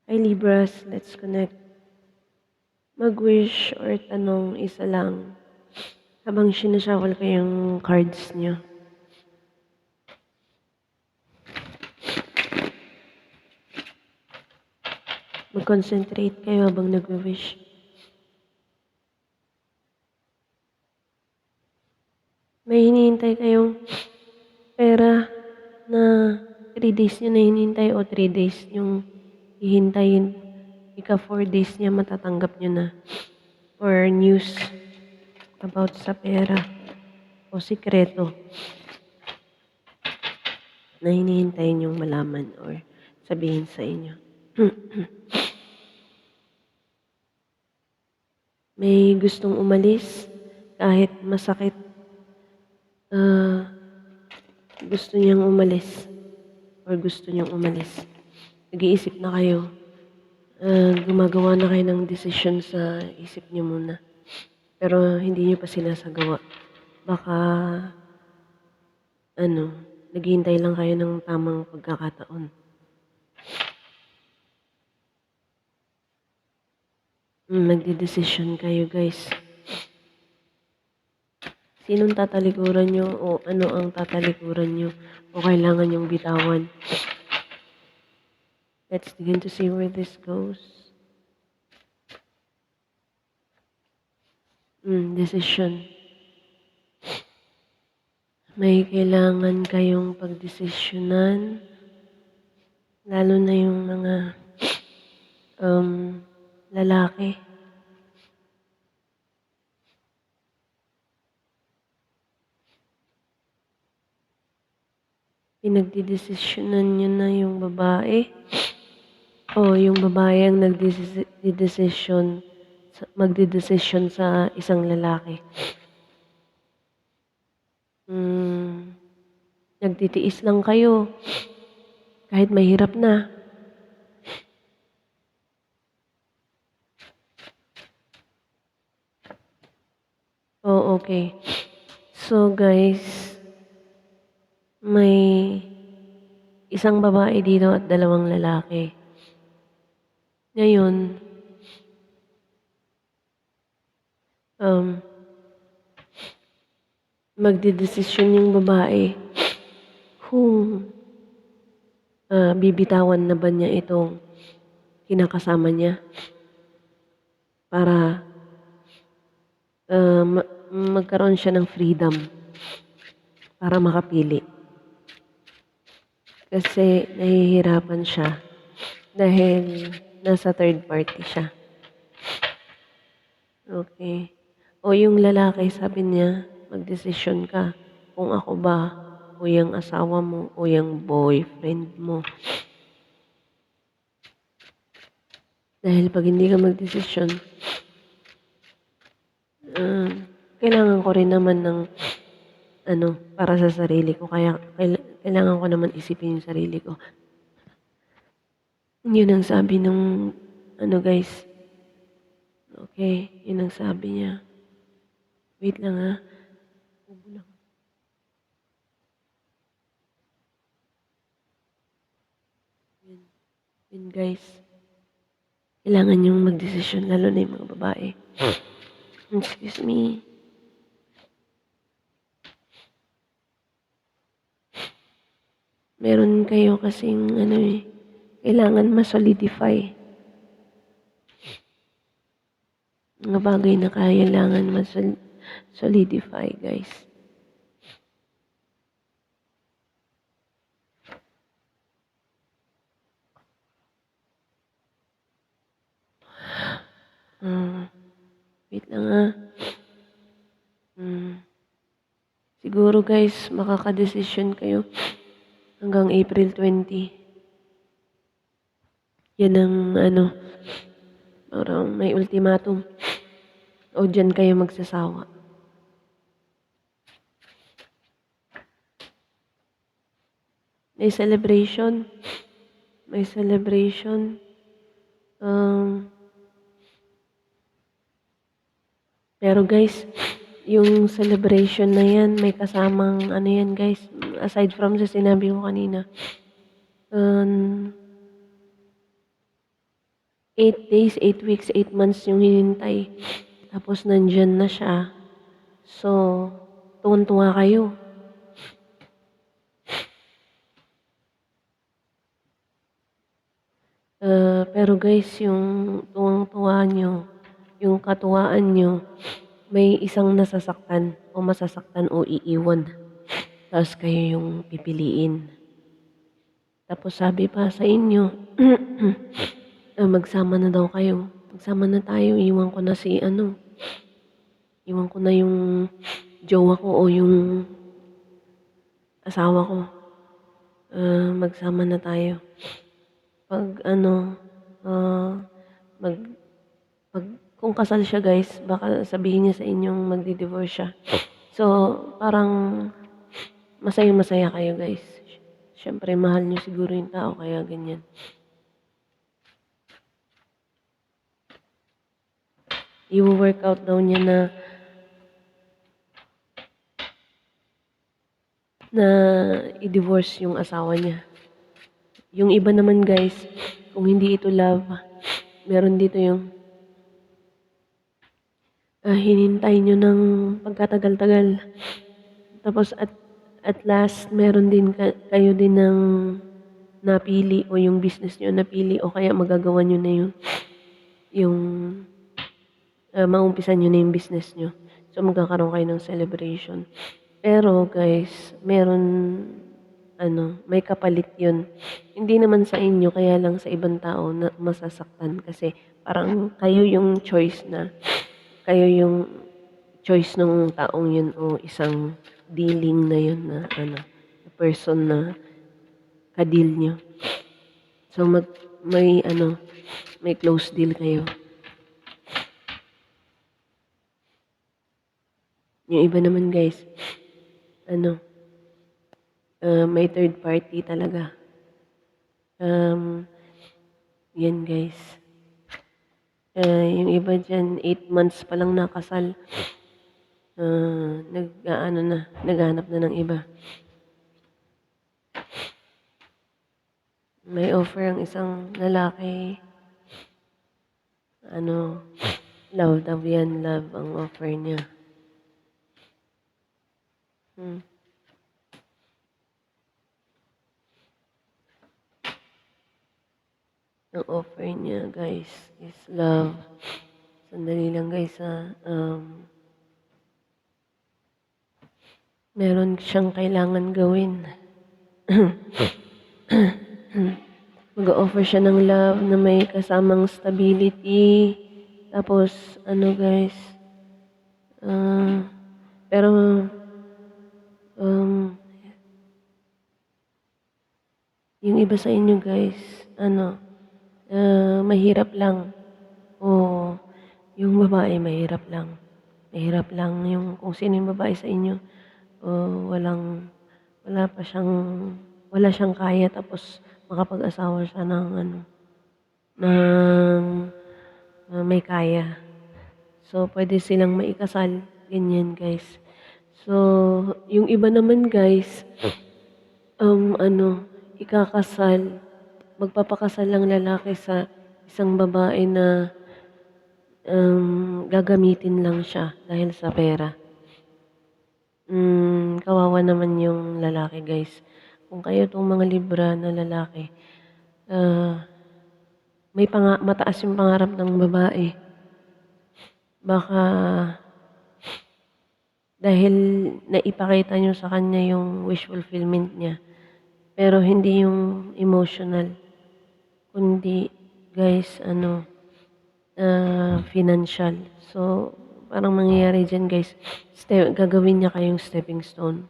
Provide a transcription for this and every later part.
Hi Libras, let's connect. Mag-wish or tanong isa lang habang sinashuffle ko yung cards nyo. Mag-concentrate kayo habang nag-wish. May hinihintay kayong pera na 3 days nyo na hinihintay o 3 days yung hihintayin. Ika 4 days niya matatanggap nyo na. Or news about sa pera o sikreto na hinihintay nyong malaman or sabihin sa inyo. May gustong umalis kahit masakit. Gusto niyang umalis or gusto niyang umalis. Nag-iisip na kayo. Gumagawa na kayo ng desisyon sa isip niyo muna. Pero hindi niyo pa sinasagawa. Baka, naghihintay lang kayo ng tamang pagkakataon. Magdidesisyon kayo, guys. Sinong tatalikuran nyo o ano ang tatalikuran nyo o kailangan nyong bitawan? Let's begin to see where this goes. Decision. May kailangan kayong pagdesisyonan, lalo na yung mga lalaki. Pinagdidesisyonan nyo na yung babae o yung babae ang magdidesisyon sa isang lalaki. Nagtitiis lang kayo kahit mahirap na. Oh, okay. So guys, may isang babae dito at 2 lalaki. Ngayon, magdidesisyon yung babae kung bibitawan na ba niya itong kinakasama niya para magkaroon siya ng freedom para makapili. Kasi nahihirapan siya dahil nasa third party siya. Okay. O yung lalaki sabi niya, magdesisyon ka kung ako ba o yung asawa mo o yung boyfriend mo. Dahil pag hindi ka magdesisyon, kailangan ko rin naman ng para sa sarili ko. Kaya kailangan ko naman isipin yung sarili ko. Yun ang sabi nung guys. Okay, yun ang sabi niya. Wait lang ha. Yun guys. Kailangan yung magdesisyon, lalo na yung mga babae. Excuse me. Meron kayo kasing kailangan ma-solidify. Mga bagay na kailangan ma-solidify, guys. Wait lang ha. Siguro guys, makakadesisyon kayo hanggang April 20. Yan ang parang may ultimatum. O dyan kayo magsasawa. May celebration. May celebration. Pero guys, yung celebration na yan, may kasamang yan guys. Aside from sa sinabi ko kanina. 8 days, 8 weeks, 8 months yung hinintay. Tapos nandiyan na siya. So, tuwang-tuwa kayo. Pero guys, yung tuwang-tuwa nyo, yung katuwaan nyo, may isang nasasaktan o masasaktan o iiwan. Tapos kayo yung pipiliin. Tapos sabi pa sa inyo, magsama na daw kayo. Magsama na tayo, iwan ko na si ano. Iwan ko na yung jowa ko o yung asawa ko. Magsama na tayo. Pag ano, mag, pag, kung kasal siya guys, baka sabihin niya sa inyong magdi-divorce siya. So, parang masaya-masaya kayo guys. Siyempre, mahal niyo siguro yung tao, kaya ganyan. I-work out daw niya na i-divorce yung asawa niya. Yung iba naman guys, kung hindi ito love, meron dito yung hinintay nyo ng pagkatagal-tagal. Tapos at last, meron din kayo din ng napili o yung business nyo napili o kaya magagawa nyo na yung maumpisan nyo na yung business nyo. So, magkakaroon kayo ng celebration. Pero guys, may kapalit yun. Hindi naman sa inyo, kaya lang sa ibang tao na masasaktan kasi parang kayo yung choice ng taong yun o isang dealing na yun na person na ka-deal nyo. So may close deal kayo. Yung iba naman guys, may third party talaga. Yan guys. Yung iba dyan, 8 months pa lang nakasal. Naghanap na ng iba. May offer ang isang lalaki. Love daw yan, love ang offer niya. Ang offer niya guys is love. Sandali lang guys meron siyang kailangan gawin. Mag-offer siya ng love na may kasamang stability. Tapos, guys, pero, yung iba sa inyo guys, mahirap lang. O, yung babae, mahirap lang. Mahirap lang yung, kung sino yung babae sa inyo, wala siyang kaya tapos makapag-asawa siya ng may kaya. So, pwede silang maikasal. Ganyan, guys. So, yung iba naman, guys, ikakasal, magpapakasal lang lalaki sa isang babae na gagamitin lang siya dahil sa pera. Kawawa naman yung lalaki, guys. Kung kayo tong mga Libra na lalaki, mataas yung pangarap ng babae. Baka dahil naipakita nyo sa kanya yung wish fulfillment niya. Pero hindi yung emotional. Kundi, guys, financial. So, parang mangyayari dyan, guys, gagawin niya kayong stepping stone.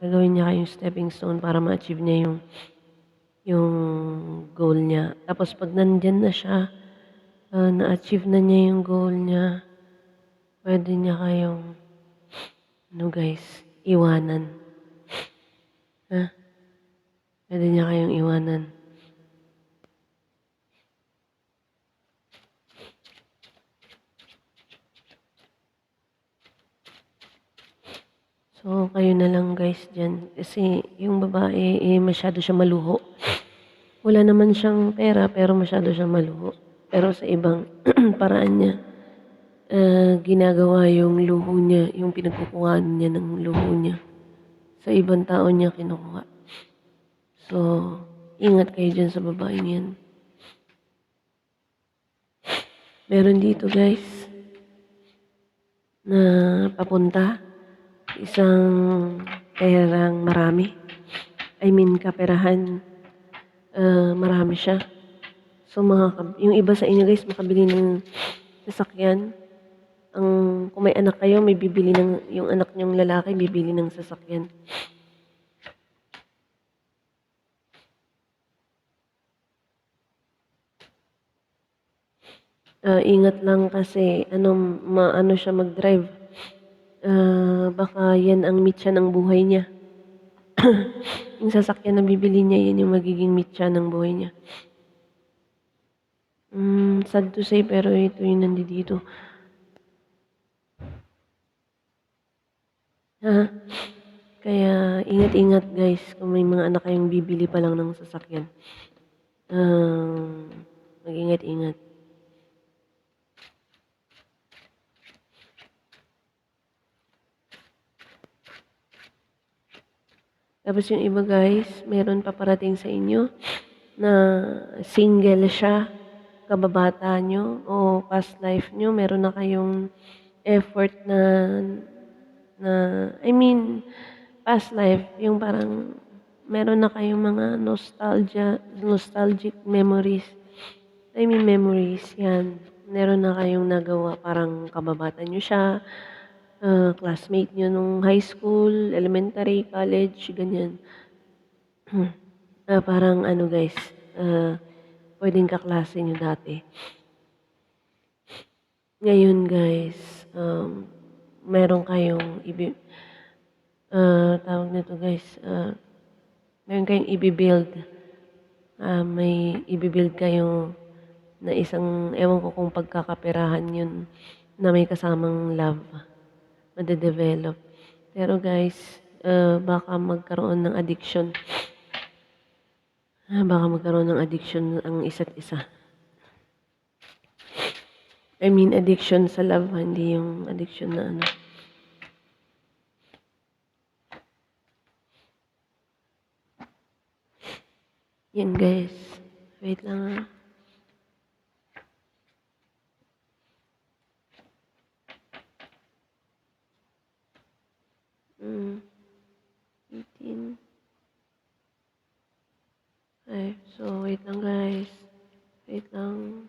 Gagawin niya kayong stepping stone para ma-achieve niya yung goal niya. Tapos pag nandyan na siya, na-achieve na niya yung goal niya, pwede niya kayong, guys, iwanan. Pwede niya kayong iwanan. So, kayo na lang guys dyan. Kasi yung babae, masyado siya maluho. wala naman siyang pera pero masyado siyang maluho. Pero sa ibang paraan niya, ginagawa yung luho niya, yung pinagkukuhaan niya ng luho niya, sa ibang tao niya kinukuha. So, ingat kayo dyan sa babaeng yan. Meron dito guys, na papunta, isang perang marami. I mean, kaperahan, marami siya. So, yung iba sa inyo guys, makabili ng sasakyan. Kung may anak kayo, may bibili yung anak niyong lalaki, bibili ng sasakyan. Ingat lang kasi, maano siya mag-drive. Baka yan ang mitya ng buhay niya. Yung sasakyan na bibili niya, yan yung magiging mitya ng buhay niya. Sad to say, pero ito yung nandito. Kaya ingat-ingat guys kung may mga anak kayong bibili pa lang ng sasakyan. Mag-ingat-ingat. Tapos yung iba guys, meron paparating sa inyo na single siya, kababata nyo o past life nyo, meron na kayong effort past life, yung parang meron na kayong mga nostalgic memories. Memories, yan. Meron na kayong nagawa, parang kababata nyo siya, classmate nyo nung high school, elementary, college, ganyan. Parang guys, pwedeng kaklase nyo dati. Ngayon guys, meron kayong tawag nito guys, meron kayong i-build. May i-build kayo na isang, ewan ko kung pagkakaperahan yun, na may kasamang love, madedevelop. Pero guys, baka magkaroon ng addiction. Baka magkaroon ng addiction ang isa't isa. Addiction sa love, hindi yung addiction na ano. Yan guys. Wait lang . 18. Ay, so wait lang guys. Wait lang.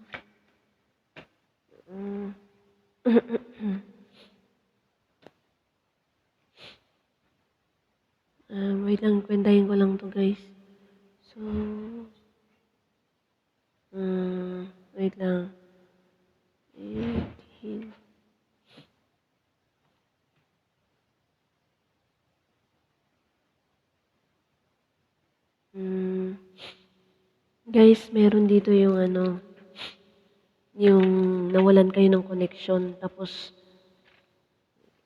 Wait lang, kwentahin ko lang to guys. So, wait lang. 18. Guys, meron dito yung yung nawalan kayo ng connection tapos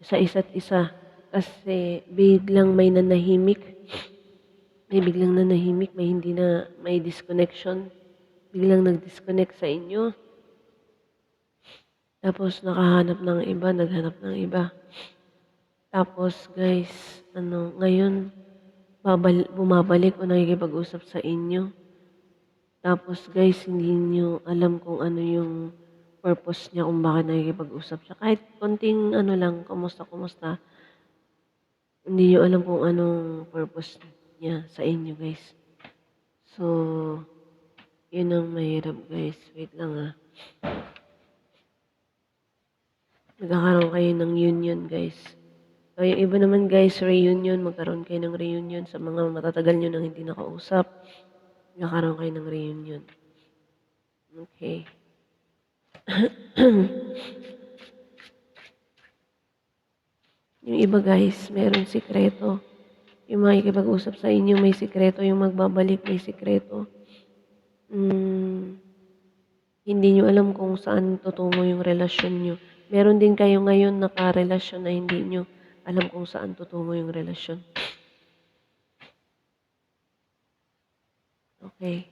sa isa't isa kasi biglang may nanahimik, may disconnection, biglang nag-disconnect sa inyo. Tapos naghanap ng iba. Tapos guys, ngayon bumabalik o nakikipag-usap sa inyo. Tapos guys, hindi nyo alam kung ano yung purpose niya kung bakit nakikipag-usap siya. Kahit konting lang, kumusta, hindi nyo alam kung anong purpose niya sa inyo guys. So, yun ang mahirap guys. Wait lang . Magkakaroon kayo ng union guys. So, yung iba naman guys, reunion, magkaroon kayo ng reunion sa mga matatagal nyo nang hindi nakausap. Magkakaroon kayo ng reunion. Okay. Yung iba guys, meron sikreto. Yung makikipag-usap sa inyo, may sikreto. Yung magbabalik, may sikreto. Hindi nyo alam kung saan tutungo yung relasyon nyo. Meron din kayo ngayon nakarelasyon na hindi nyo alam kung saan tutungo yung relasyon. Okay.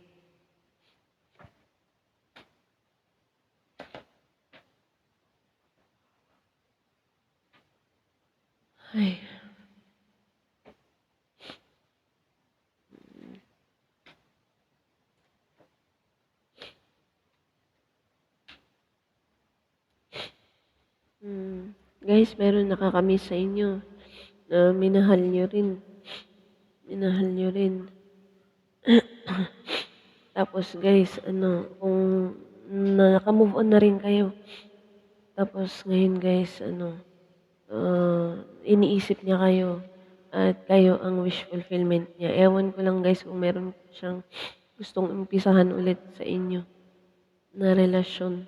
Ay. Guys, meron nakakamiss sa inyo na minahal niyo rin. Minahal niyo rin. Tapos guys, kung naka-move on na rin kayo. Tapos ngayon guys, iniisip niya kayo at kayo ang wish fulfillment niya. Ewan ko lang guys kung meron siyang gustong umpisahan ulit sa inyo na relasyon.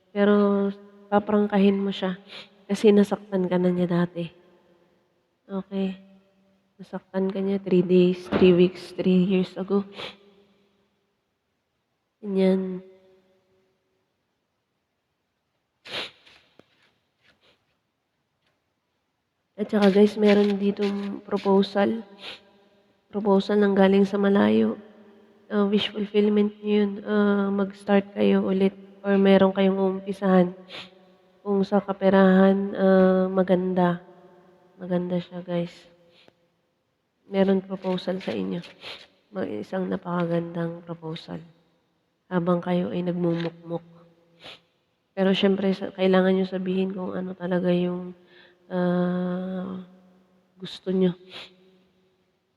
Pero paprangkahin mo siya kasi nasaktan ka na niya dati. Okay? Nasaktan ka niya 3 days, 3 weeks, 3 years ago. Ganyan. At saka guys, meron ditong proposal. Proposal ng galing sa malayo. Wish fulfillment niyo yun. Mag-start kayo ulit or meron kayong uumpisahan. Kung sa kaperahan, maganda. Maganda siya guys. Meron proposal sa inyo. Isang napakagandang proposal. Habang kayo ay nagmumukmuk. Pero syempre, kailangan nyo sabihin kung ano talaga yung gusto nyo.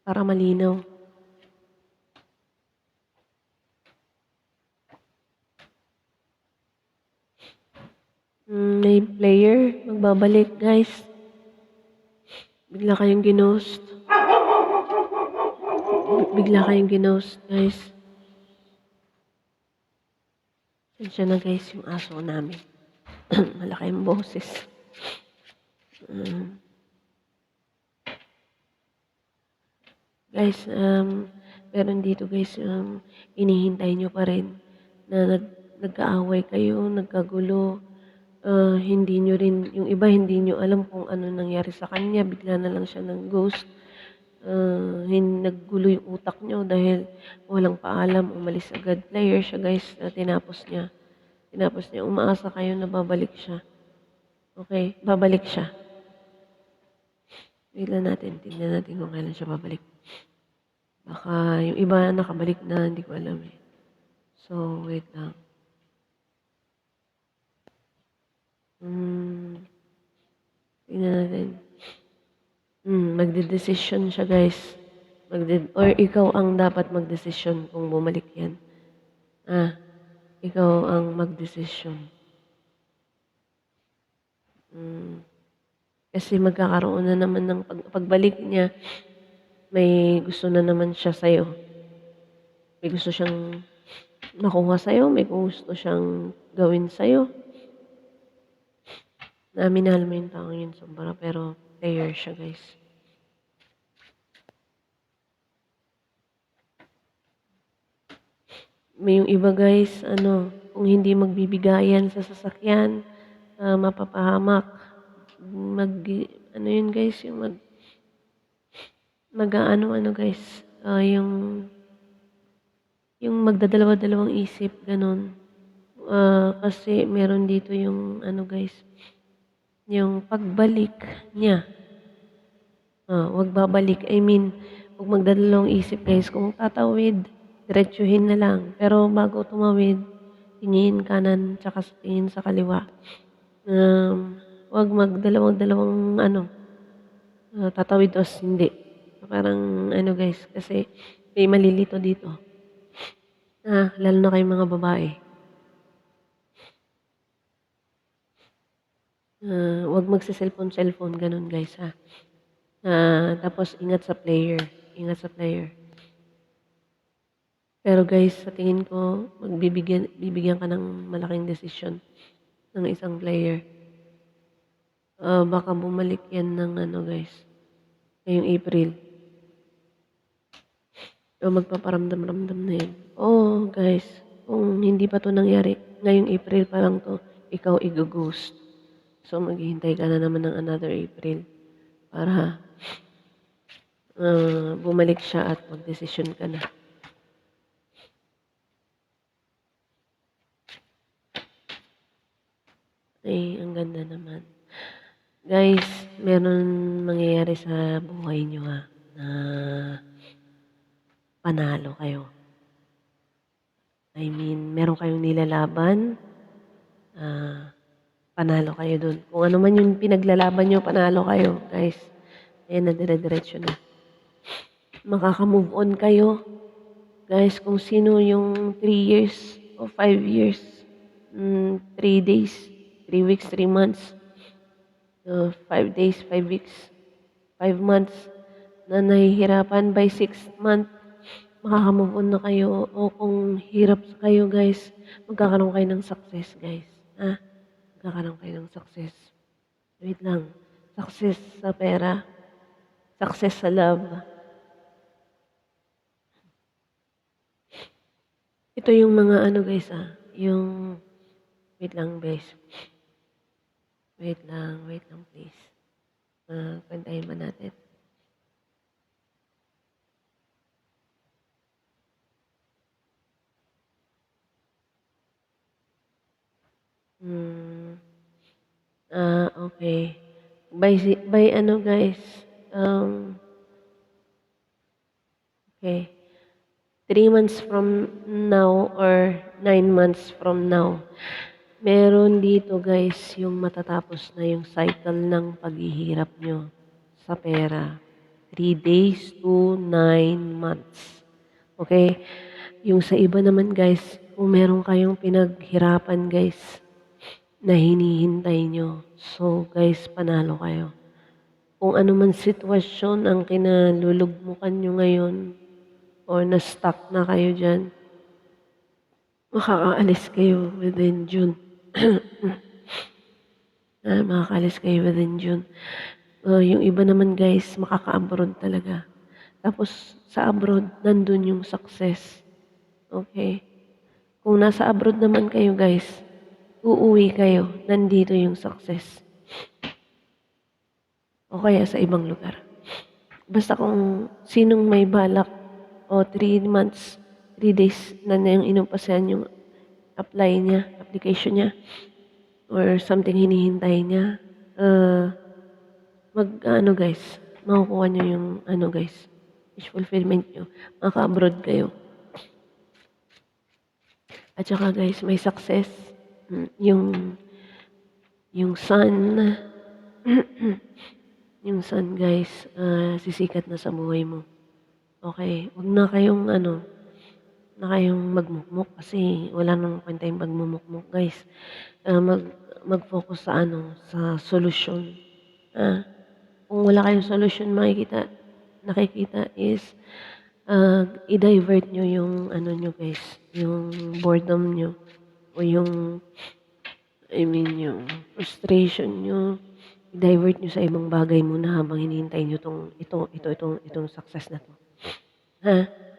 Para malinaw. May player, magbabalik guys. Bigla kayong ginost. Bigla kayong ginost guys. Sensya na guys yung aso namin. Malaki yung boses. Guys, meron dito guys, inihintay nyo pa rin na nagkaaway kayo, nagkagulo. Hindi nyo rin, yung iba hindi nyo alam kung ano nangyari sa kanya, bigla na lang siya ng ghost. Naggulo yung utak nyo dahil walang paalam, umalis agad. Player siya guys, tinapos niya. Tinapos niya, umaasa kayo na babalik siya. Okay, babalik siya. Tignan natin kung kailan siya babalik. Baka yung iba nakabalik na, hindi ko alam eh. So, wait lang. Tingnan natin. Magde-decision siya guys. Or ikaw ang dapat magdesisyon kung bumalik yan. Ikaw ang magdesisyon. Kasi magkakaroon na naman ng pagbalik niya, may gusto na naman siya sa'yo. May gusto siyang makuha sa'yo, may gusto siyang gawin sa'yo. Minahal mo yung taong yun sobra, pero player siya guys. May yung iba guys, kung hindi magbibigayan sa sasakyan, mapapahamak. Yun guys, yung guys, yung magdadalawa-dalawang isip, ganun. Kasi meron dito yung guys, yung pagbalik niya. Wag babalik. I mean, wag magdadalawang isip guys. Kung tatawid, diretsuhin na lang. Pero bago tumawid, tingin kanan, tsaka tingin sa kaliwa. Wag magdalawang tatawid o hindi. Parang guys, kasi may malilito dito. Lalo na kayong mga babae. Wag magsa-cellphone, ganun guys ha. Tapos ingat sa player. Ingat sa player. Pero guys, sa tingin ko, bibigyan ka ng malaking desisyon ng isang player. Baka bumalik yan ng guys, ngayong April. Magpaparamdam-ramdam na yan. Guys, kung hindi pa to nangyari, ngayong April pa lang to, ikaw i-ghost. So, maghihintay ka na naman ng another April para bumalik siya at magdesisyon ka na. Ay, ang ganda naman. Guys, meron mangyayari sa buhay niyo, na panalo kayo. I mean, meron kayong nilalaban, ah, panalo kayo dun. Kung ano man yung pinaglalaban niyo, panalo kayo, guys. Ayan na, dire-diretso na. Makaka-move on kayo. Guys, kung sino yung 3 years o 5 years, 3 days, 3 weeks, 3 months, 5 days, 5 weeks, 5 months, na nahihirapan by 6 month, makaka-move on na kayo. O kung hirap kayo, guys, magkakaroon kayo ng success, guys. Magkakaroon kayo ng success. Wait lang. Success sa pera, success sa love. Ito yung mga ano, guys, yung wait lang, guys. Wait lang, please. Kantahin ba natin? Okay. By ano, guys, okay. 3 months from now or 9 months from now, meron dito, guys, yung matatapos na yung cycle ng paghihirap nyo sa pera. 3 days to 9 months. Okay? Yung sa iba naman, guys, kung meron kayong pinaghirapan, guys, na hinihintay nyo. So, guys, panalo kayo. Kung ano man sitwasyon ang kinalulugmukan nyo ngayon or na-stuck na kayo dyan, makakaalis kayo within June. Makakaalis kayo within June. Yung iba naman, guys, makaka-abroad talaga. Tapos sa abroad, nandun yung success. Okay? Kung nasa abroad naman kayo, guys, uuwi kayo, nandito yung success. O kaya sa ibang lugar. Basta kung sinong may balak o 3 months, 3 days na yung inumpasan yung application niya, or something hinihintay niya, ano, guys, makukuha niyo yung ano, guys, wish fulfillment niyo, maka-abroad kayo. At saka, guys, may success. Yung sun, yung sun, guys, sisikat na sa buhay mo. Okay, wag na kayong magmukmok kasi wala nang kwenta yung pagmumukmok, guys. Mag-focus sa sa solusyon. Kung wala kayong solusyon nakikita is i-divert nyo yung nyo, guys, yung boredom nyo o yung yung frustration nyo, i-divert nyo sa ibang bagay muna habang hinihintay nyo itong success na to.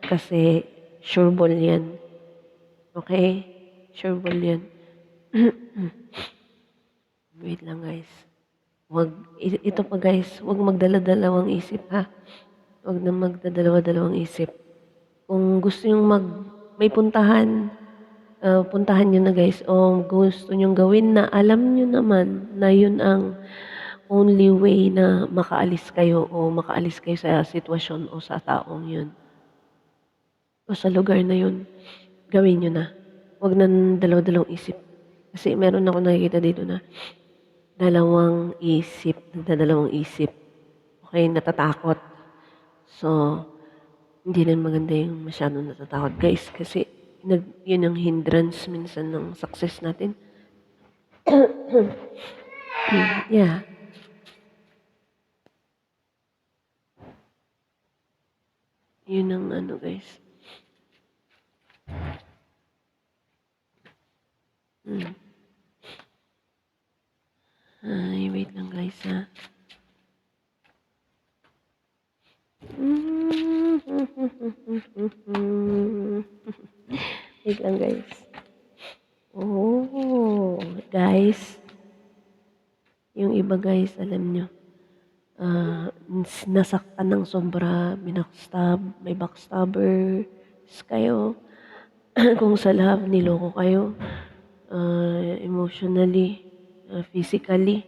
Kasi sure ball yan. Okay? Sure ball yan. Wait lang, guys. Ito pa, guys, wag magdala-dalawang isip, Wag na magdadalawa-dalawang isip. Kung gusto nyong may puntahan, puntahan nyo na, guys. O gusto nyong gawin na alam nyo naman na yun ang only way na makaalis kayo sa sitwasyon o sa taong yun o sa lugar na yun, gawin nyo na. Huwag na dalaw-dalawang isip. Kasi meron ako nakikita dito na dalawang isip. Okay, natatakot. So, hindi rin maganda yung masyadong natatakot, guys. Kasi yun ang hindrance minsan ng success natin. Yeah. Yun ang guys. Ay, wait lang, guys, Wait lang, guys. Oh, guys. Yung iba, guys, alam nyo, nasaktan ng sobra, may backstabbers kayo. Kung sa love, niloko kayo, emotionally, physically.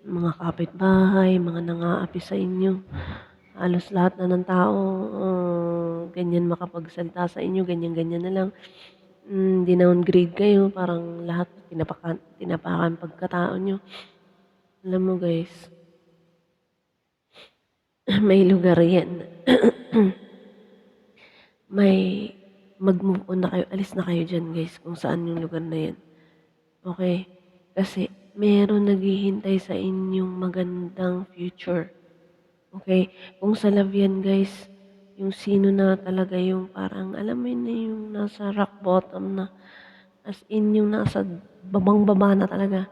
mga kapitbahay, mga nang-aapi sa inyo. Halos lahat na ng tao, ganyan makapagsalita sa inyo, ganyan-ganyan na lang. Dinowngrade kayo, parang lahat tinapakan pagkatao niyo. Alam mo guys, may lugar yan. May mag-move on na kayo, alis na kayo diyan guys, kung saan yung lugar na yan. Okay? Kasi meron naghihintay sa inyong magandang future. Okay? Kung sa love yan guys, yung sino na talaga yung parang, alam mo yun na yung nasa rock bottom na, as in yung nasa babang-baba na talaga.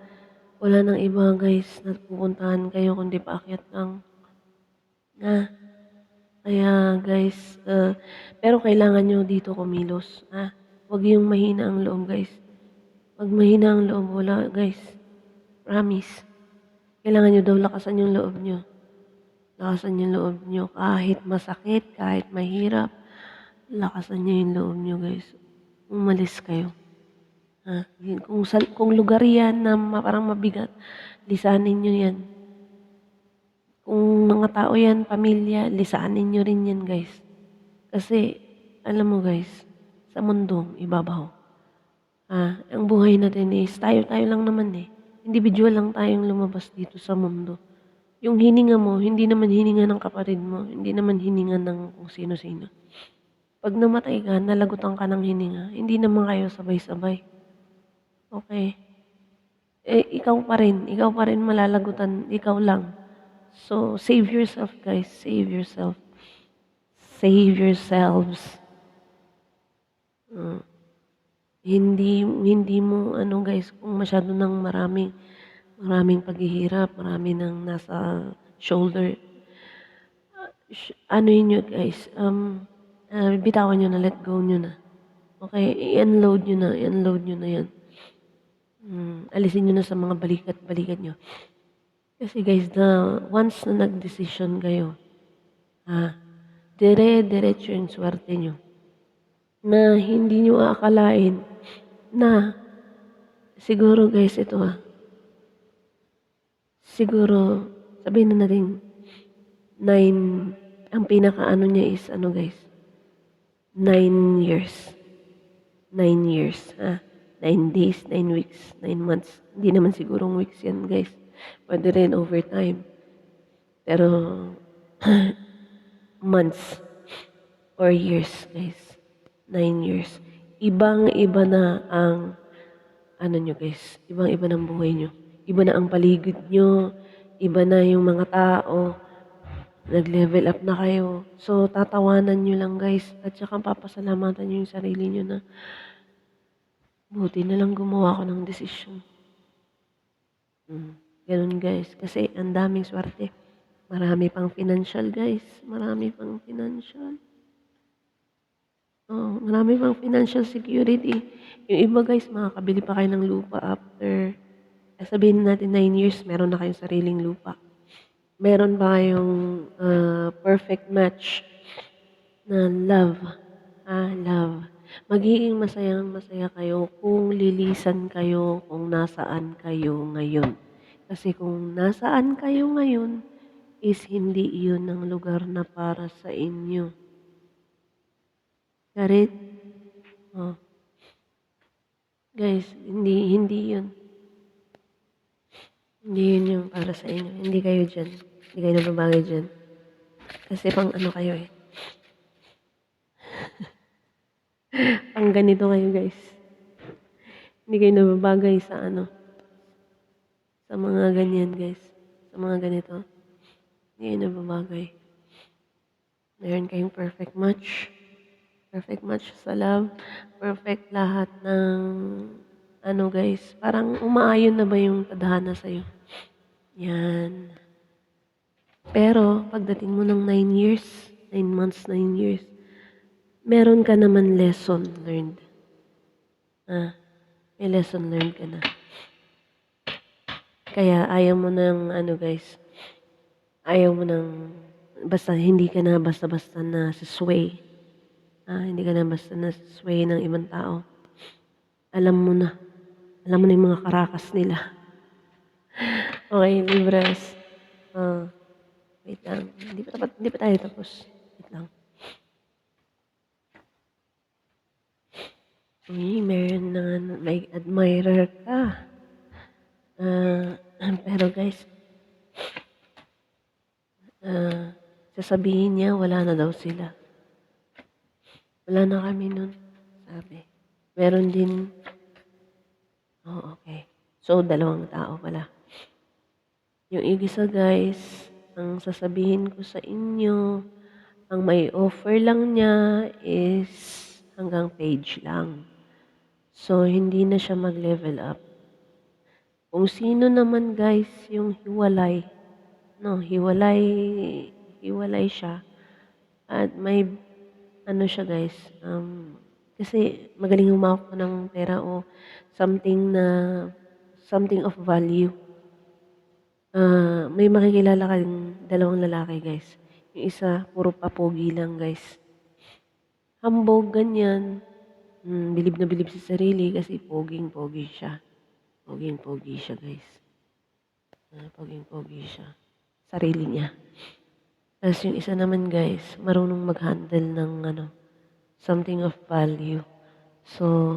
Wala nang iba guys na pupuntahan kayo kundi paakyat lang. Kaya guys, pero kailangan nyo dito kumilos. Huwag yung mahina ang loob guys. Pag mahina ang loob, wala guys. Promise. Kailangan nyo daw lakasan yung loob nyo. Lakasan yung loob nyo. Kahit masakit, kahit mahirap, lakasan nyo yung loob nyo guys. Umalis kayo. Kung lugar yan na parang mabigat, lisanin nyo yan. Kung mga tao yan, pamilya, lisanin nyo rin yan guys. Kasi, alam mo guys, sa mundo, ibabaw. Ang buhay natin is, tayo lang naman eh. Individual lang tayong lumabas dito sa mundo. Yung hininga mo, hindi naman hininga ng kapatid mo, hindi naman hininga ng kung sino-sino. Pag namatay ka, nalagutan ka ng hininga, hindi naman kayo sabay-sabay. Okay? Ikaw pa rin malalagutan, ikaw lang. So, save yourself guys, save yourself. Save yourselves. Hindi mo ano guys, kung masyado ng maraming paghihirap, marami nang nasa shoulder. Ano yun nyo guys, bitawan nyo na, let go nyo na. Okay, i-unload nyo na yan. Alisin nyo na sa mga balikat nyo. Kasi guys, once na nag-decision kayo, diretso yung swerte nyo. Na hindi nyo aakalain na siguro guys, ito siguro, sabihin na natin, 9, ang pinaka-ano niya is, guys, 9 years. 9 years, 9 days, 9 weeks, 9 months. Hindi naman sigurong weeks yan, guys. Pwede rin overtime. Pero, months or years, guys. 9 years. Ibang-iba na ang, nyo, guys. Ibang-iba ng buhay nyo. Iba na ang paligid nyo. Iba na yung mga tao. Nag-level up na kayo. So, tatawanan nyo lang guys. At saka papasalamatan nyo yung sarili nyo na buti na lang gumawa ko ng desisyon. Ganun guys. Kasi ang daming swerte. Marami pang financial guys. Marami pang financial. Marami pang financial security. Yung iba guys, makakabili pa kayo ng lupa after, sabihin natin 9 years, meron na kayong sariling lupa. Meron ba kayong perfect match na love? Love. Magiging masaya kayo kung lilisan kayo kung nasaan kayo ngayon. Kasi kung nasaan kayo ngayon, is hindi iyon ang lugar na para sa inyo. Karit? Guys, hindi yun. Hindi yun yung para sa inyo. Hindi kayo dyan. Hindi kayo nababagay dyan. Kasi pang ano kayo eh. Pang ganito kayo guys. Hindi kayo nababagay sa sa mga ganyan guys. Sa mga ganito. Hindi kayo nababagay. Meron kayong perfect match. Perfect match sa love. Perfect lahat ng guys. Parang umaayon na ba yung tadhana sa'yo? Yan. Pero, pagdating mo ng 9 years, 9 months, 9 years, meron ka naman lesson learned. May lesson learned ka na. Kaya ayaw mo ng guys, ayaw mo ng, basta hindi ka na basta-basta na sway. Hindi ka na basta na sway ng ibang tao. Alam mo na yung mga karakas nila. Okay, Libras. Wait lang. Hindi pa tayo tapos. Wait lang. Uy, meron na may admirer ka. Pero guys, sasabihin niya wala na daw sila. Wala na kami nun, sabi. Meron din, okay. So, 2 tao pala. Yung isa guys, ang sasabihin ko sa inyo, ang may offer lang niya is hanggang page lang. So, hindi na siya mag-level up. Kung sino naman guys yung hiwalay, no, hiwalay siya. At may, ano siya guys, kasi magaling humawak ng pera o something of value. May makikilala kang 2 lalaki guys. Yung isa, puro papogi lang guys. Hambog, ganyan. Bilib na bilib sa sarili kasi poging-pogi siya. Poging-pogi siya guys. Poging-pogi siya. Sarili niya. Tapos yung isa naman guys, marunong mag-handle ng something of value. So,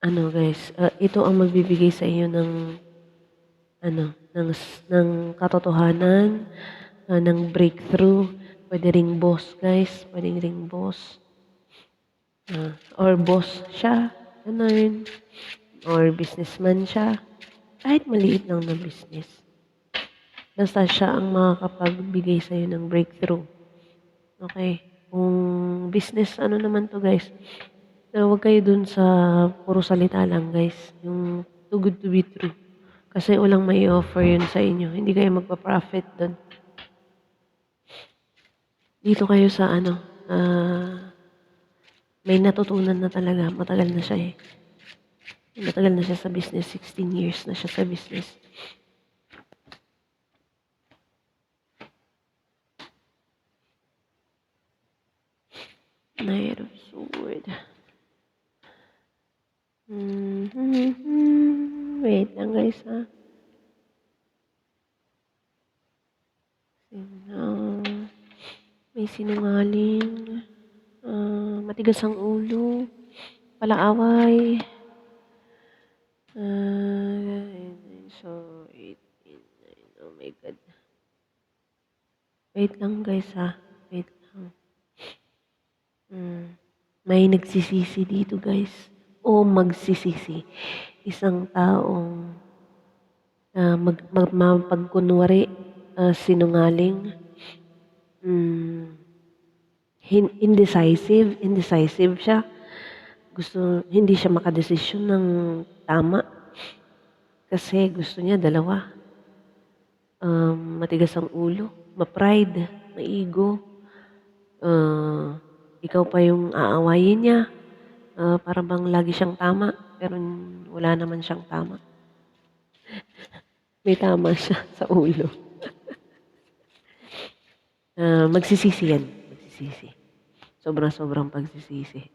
guys, ito ang magbibigay sa iyo ng ng katotohanan, ng breakthrough. Pwede ring boss, guys. Pwede ring boss. Or boss siya. Ganun. Or businessman siya. Kahit maliit lang na business. Basta siya ang makakapagbigay sa'yo ng breakthrough. Okay? Kung business, naman to guys. Huwag kayo dun sa puro salita lang guys. Yung too good to be true. Kasi walang may offer yun sa inyo. Hindi kayo magpa-profit dun. Dito kayo sa may natutunan na talaga. Matagal na siya eh. Matagal na siya sa business. 16 years na siya sa business. Knight of Sword. Wait lang guys ha. May sinungaling. Matigas ang ulo. Palaaway. So, 8, 9. Oh my God. Wait lang guys ha. Wait lang. May nagsisisi dito guys. O magsisisi. Isang taong mapagkunwari, sinungaling, indecisive siya. Hindi siya makadesisyon ng tama. Kasi gusto niya 2. Matigas ang ulo, ma-pride, ma-ego. Ikaw pa yung aawayin niya. Para bang lagi siyang tama, pero wala naman siyang tama. May tama siya sa ulo. Magsisisi yan. Magsisisi. Sobrang pagsisisi.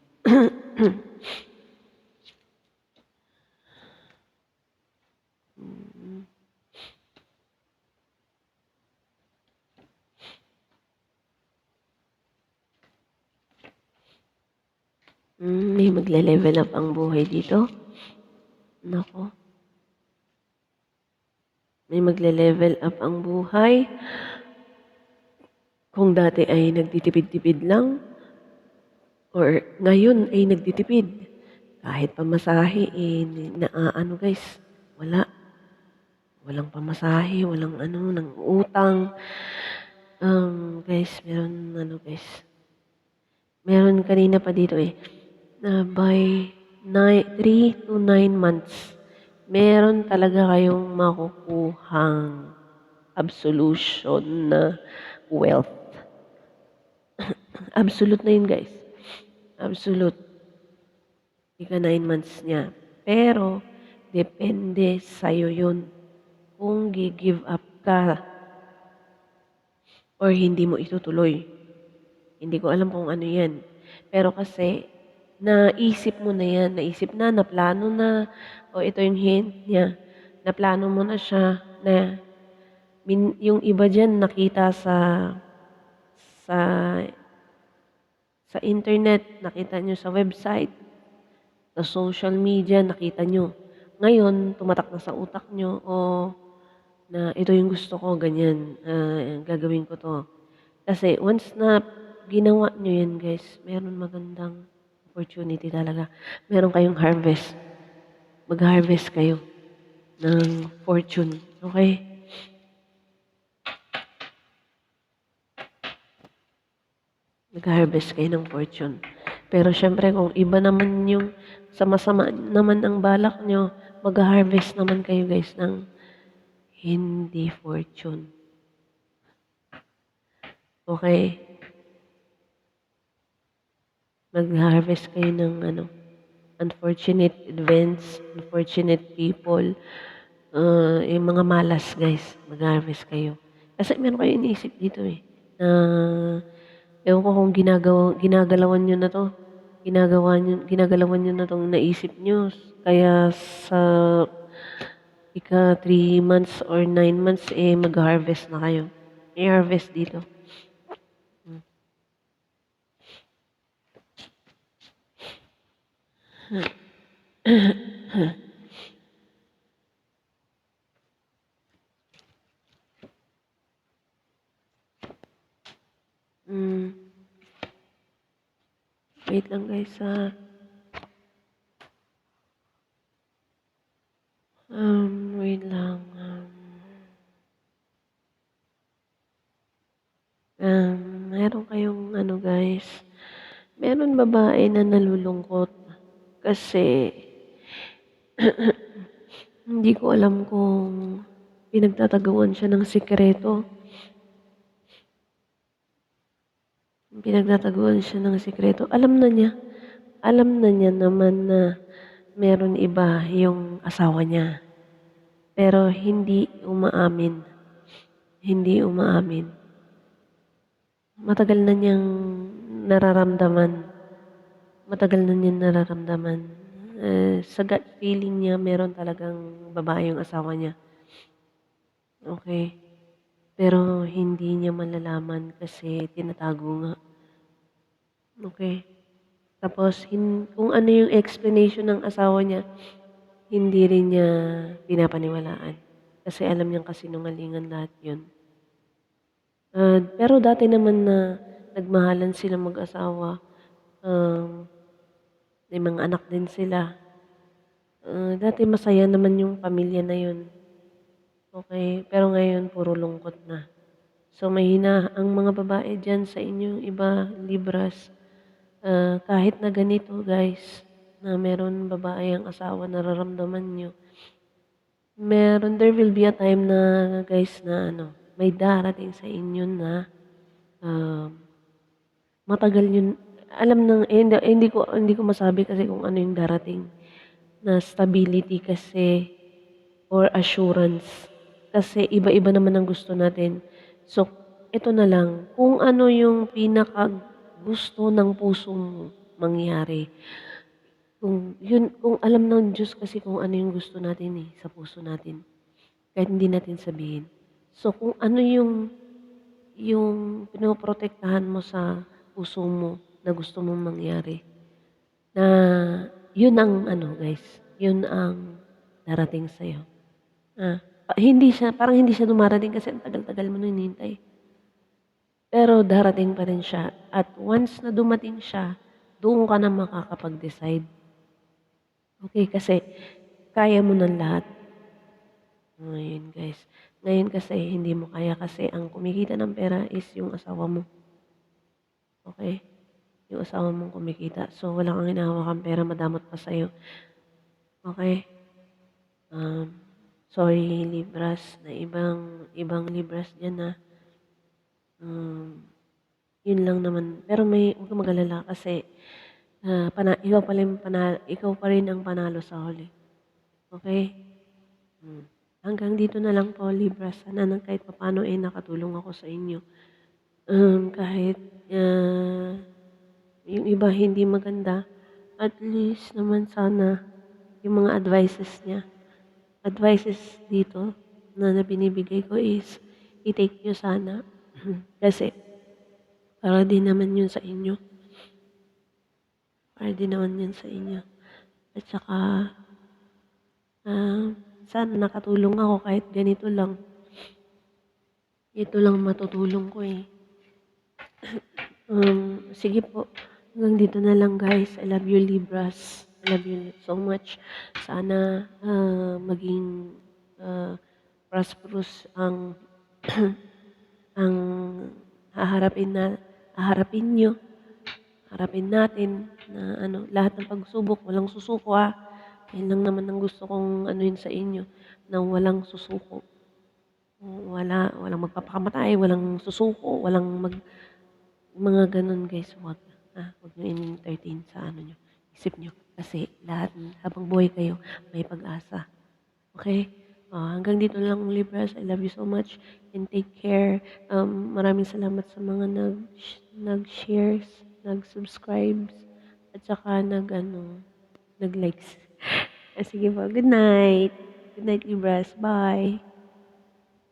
May magle-level up ang buhay dito. Nako. May magle-level up ang buhay. Kung dati ay nagtitipid-tipid lang, or ngayon ay nagtitipid. Kahit pamasahe, guys, wala. Walang pamasahe, walang ng utang. Guys, guys. Meron kanina pa dito na by 3 to 9 months, meron talaga kayong makukuhang absolution na wealth. Absolute na yun, guys. Absolute. Ika 9 months niya. Pero, depende sa'yo yun. Kung gi-give up ka or hindi mo itutuloy. Hindi ko alam kung ano yan. Pero kasi, naisip mo na yan. Naisip na, naplano na. O ito yung hint niya. naplano mo na siya na yung iba diyan nakita sa sa internet, nakita niyo sa website, sa social media, nakita niyo. Ngayon, tumatak na sa utak niyo o na ito yung gusto ko, ganyan, gagawin ko 'to. Kasi once na ginawa niyo 'yan guys, meron magandang opportunity talaga. Meron kayong harvest, mag-harvest kayo ng fortune, okey? Nag-ha-harvest kayo ng fortune. Pero siyempre kung iba naman yung sa masama naman ang balak niyo, magha-harvest naman kayo guys ng hindi fortune, okey? Magha-harvest kayo ng ano, unfortunate events, unfortunate people, yung mga malas guys, mag-ha-harvest kayo. Kasi meron kayong iniisip dito, eh, na ewan ko kung ginagalawan niyo na 'to, ginagalawan niyo na 'tong naisip niyo kaya sa ika 3 months or 9 months, eh, magha-harvest na kayo. May harvest dito. Hmm, wait lang guys, wait lang, meron kayong ano guys, meron babae na nalulungkot kasi hindi ko alam kung pinagtataguan siya ng sikreto. Pinagtataguan siya ng sikreto. Alam na niya naman na meron iba yung asawa niya. Pero hindi umaamin. Hindi umaamin. Matagal na niyang nararamdaman. Matagal na niyang nararamdaman. Sa gut feeling niya, meron talagang babae yung asawa niya. Okay. Pero hindi niya malalaman kasi tinatago nga. Okay. Tapos kung ano yung explanation ng asawa niya, hindi rin niya pinapaniwalaan. Kasi alam niyang kasinungalingan lahat yun. Pero dati naman na nagmahalan silang mag-asawa, um, may mga anak din sila. Dati masaya naman yung pamilya na yun. Okay, pero ngayon puro lungkot na. So mahina ang mga babae diyan sa inyong iba, Libras, kahit na ganito guys, na meron babae ang asawa, nararamdaman niyo, there will be a time na guys na ano, may darating sa inyo na um, matagal yun, alam ng hindi ko masabi kasi kung ano yung darating na stability kasi or assurance. Kasi iba-iba naman ang gusto natin. So, ito na lang, kung ano yung pinakagusto ng puso mo mangyari. Kung alam ng Diyos kasi kung ano yung gusto natin eh, sa puso natin. Kahit hindi natin sabihin. So, kung ano yung pinoprotektahan mo sa puso mo na gusto mong mangyari, na yun ang ano guys, yun ang darating sa'yo. Parang hindi siya dumarating kasi ang tagal-tagal mo nang hinihintay. Pero darating pa rin siya at once na dumating siya, doon ka na makakapag-decide. Okay, kasi kaya mo ng lahat. Ngayon guys, ngayon kasi hindi mo kaya kasi ang kumikita ng pera is yung asawa mo. Okay? Yung asawa mong kumikita. So, wala kang hinahawakang pera, madamot pa sa'yo. Okay? Sorry Libras, na ibang Libras diyan na yun lang naman. Pero huwag kang mag-alala kasi ikaw pa rin ang panalo sa huli. Okay? Hanggang dito na lang po Libras. Sana kahit papaano eh nakatulong ako sa inyo. Kahit yung iba hindi maganda, at least naman sana yung mga advices niya advices dito na binibigay ko is i-take niyo sana kasi para din naman 'yun sa inyo, para din naman 'yun sa inyo at saka, ah, sana nakatulong ako kahit ganito lang. Ito lang matutulong ko, eh. Sige po, hanggang dito na lang guys. I love you Libras. I love you so much. Sana, maging, prosperous ang ang haharapin na haharapin niyo, harapin natin na ano, lahat ng pagsubok walang susuko, 'Yan lang naman ang gusto kong anuhin sa inyo, na walang susuko. Walang magpapakamatay, walang susuko, walang mga gano'n guys, 'wag niyo in-entertain sa ano niyo, isip niyo. Kasi lahat habang buhay kayo may pag-asa, okey? Hanggang dito na lang Libras, I love you so much and take care. Maraming salamat sa mga nag-shares, nag-subscribes, at saka nag-ano, nag-likes. Sige po, good night. Good night Libras, bye.